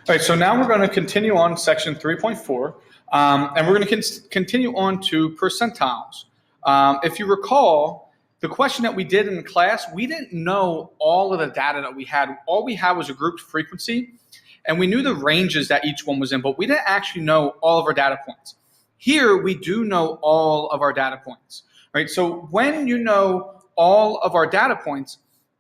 All right, so now we're going to continue on section 3.4, and we're going to continue on to percentiles. If you recall, the question that we did in class, we didn't know all of the data that we had. All we had was a grouped frequency, and we knew the ranges that each one was in, but we didn't actually know all of our data points. Here, we do know all of our data points. Right? So when you know all of our data points,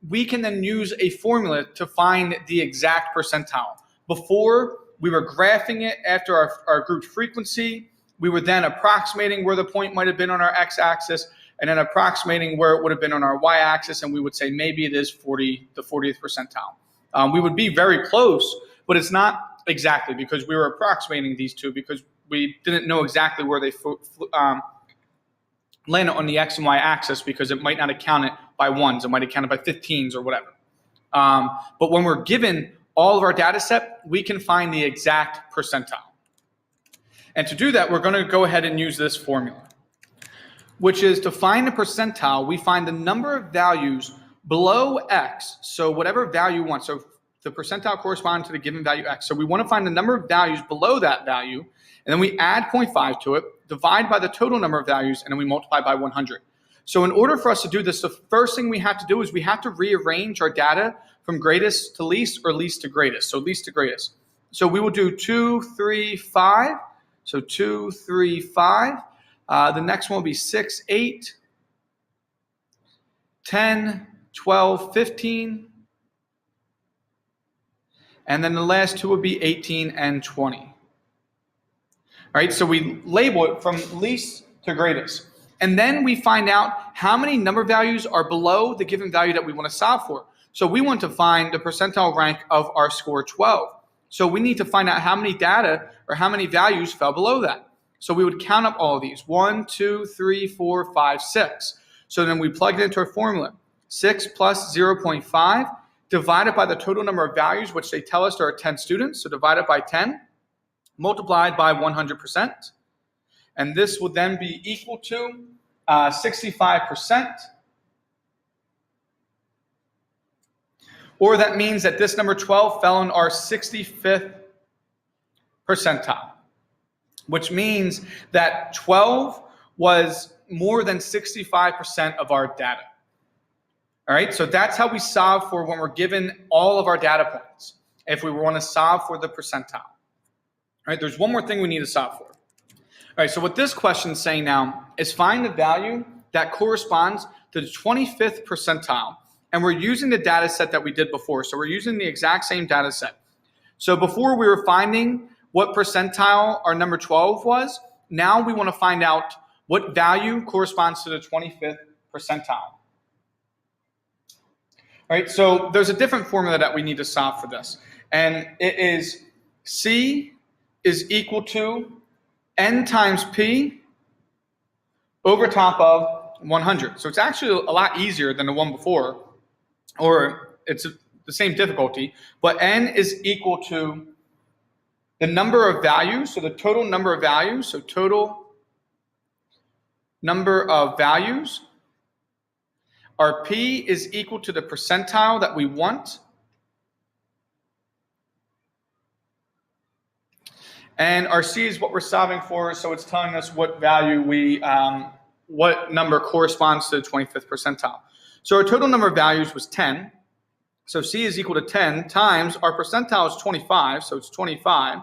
we can then use a formula to find the exact percentile. Before, we were graphing it after our grouped frequency. We were then approximating where the point might have been on our x-axis, and then approximating where it would have been on our y-axis, and we would say maybe it is the 40th percentile. We would be very close, but it's not exactly, because we were approximating these two because we didn't know exactly where they landed on the x and y axis, because it might not have counted by ones, it might have counted by 15s or whatever. But when we're given all of our data set, we can find the exact percentile. And to do that, we're going to go ahead and use this formula, which is to find the percentile, we find the number of values below x, so whatever value you want. So the percentile corresponds to the given value x. So we want to find the number of values below that value, and then we add 0.5 to it, divide by the total number of values, and then we multiply by 100. So in order for us to do this, the first thing we have to do is we have to rearrange our data from greatest to least, or least to greatest. So least to greatest. So we will do 2, 3, 5. So 2, 3, 5. The next one will be 6, 8, 10, 12, 15. And then the last two would be 18 and 20. All right, so we label it from least to greatest. And then we find out how many number values are below the given value that we want to solve for. So we want to find the percentile rank of our score 12. So we need to find out how many data or how many values fell below that. So we would count up all of these. 1, 2, 3, 4, 5, 6. So then we plug it into our formula. 6 plus 0.5 divided by the total number of values, which they tell us there are 10 students. So divided by 10, multiplied by 100%. And this would then be equal to 65%. Or that means that this number 12 fell in our 65th percentile, which means that 12 was more than 65% of our data. All right, so that's how we solve for when we're given all of our data points, if we want to solve for the percentile. All right, there's one more thing we need to solve for. All right, so what this question is saying now is find the value that corresponds to the 25th percentile. And we're using the data set that we did before. So we're using the exact same data set. So before we were finding what percentile our number 12 was, now we want to find out what value corresponds to the 25th percentile. All right, so there's a different formula that we need to solve for this. And it is C is equal to N times P over top of 100. So it's actually a lot easier than the one before, or it's the same difficulty, but N is equal to the number of values, so the total number of values, so total number of values. Our P is equal to the percentile that we want. And our C is what we're solving for, so it's telling us what value what number corresponds to the 25th percentile. So our total number of values was 10. So C is equal to 10 times our percentile is 25, so it's 25,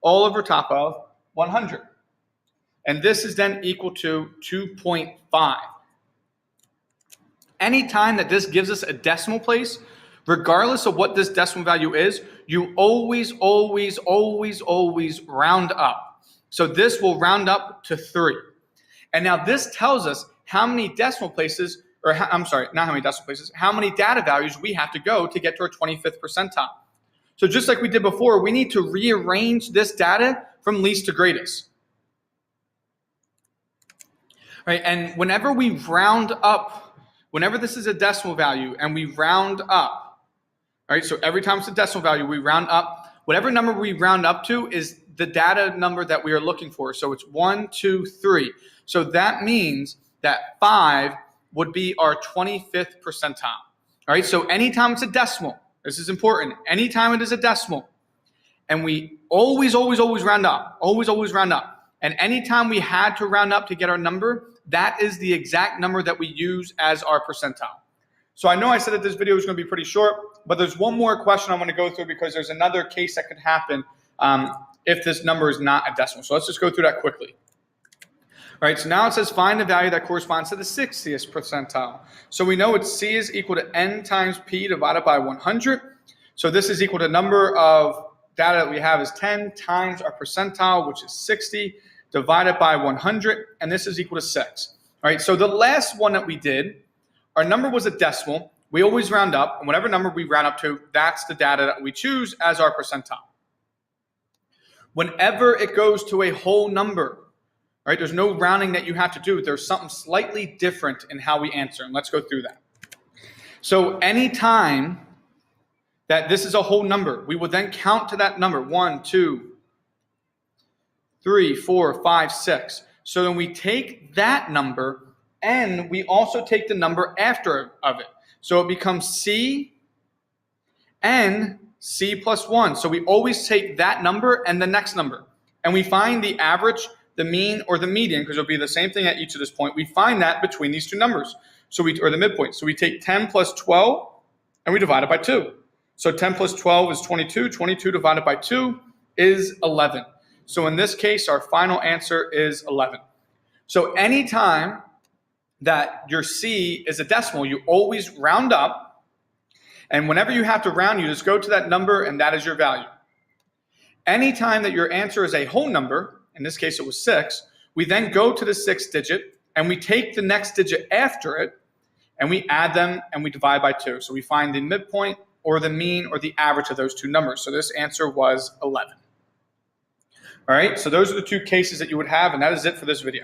all over top of 100. And this is then equal to 2.5. Anytime that this gives us a decimal place, regardless of what this decimal value is, you always, always, always, always round up. So this will round up to 3. And now this tells us how many decimal places, or I'm sorry, not how many decimal places, how many data values we have to go to get to our 25th percentile. So just like we did before, we need to rearrange this data from least to greatest. Right? And whenever we round up, whenever this is a decimal value and we round up, right? So every time it's a decimal value, we round up. Whatever number we round up to is the data number that we are looking for. So it's 1, 2, 3. So that means that 5 would be our 25th percentile. All right, so anytime it's a decimal, this is important. Anytime it is a decimal, and we always round up, always round up. And anytime we had to round up to get our number, that is the exact number that we use as our percentile. So I know I said that this video was going to be pretty short, but there's one more question I want to go through because there's another case that could happen if this number is not a decimal. So let's just go through that quickly. All right, so now it says find the value that corresponds to the 60th percentile. So we know it's C is equal to N times P divided by 100. So this is equal to number of data that we have is 10 times our percentile, which is 60, divided by 100, and this is equal to 6. All right, so the last one that we did, our number was a decimal. We always round up, and whatever number we round up to, that's the data that we choose as our percentile. Whenever it goes to a whole number, right, there's no rounding that you have to do. There's something slightly different in how we answer, and let's go through that. So anytime that this is a whole number, we will then count to that number, 1, 2, 3, 4, 5, 6. So then we take that number, and we also take the number after of it. So it becomes C and C plus 1. So we always take that number and the next number, and we find the average, the mean, or the median, because it'll be the same thing at each of this point. We find that between these two numbers, or the midpoint. So we take 10 plus 12, and we divide it by 2. So 10 plus 12 is 22. 22 divided by 2 is 11. So in this case, our final answer is 11. So anytime that your C is a decimal, you always round up. And whenever you have to round, you just go to that number, and that is your value. Anytime that your answer is a whole number, in this case it was 6, we then go to the 6th digit, and we take the next digit after it, and we add them, and we divide by 2. So we find the midpoint, or the mean, or the average of those two numbers. So this answer was 11. All right, so those are the two cases that you would have, and that is it for this video.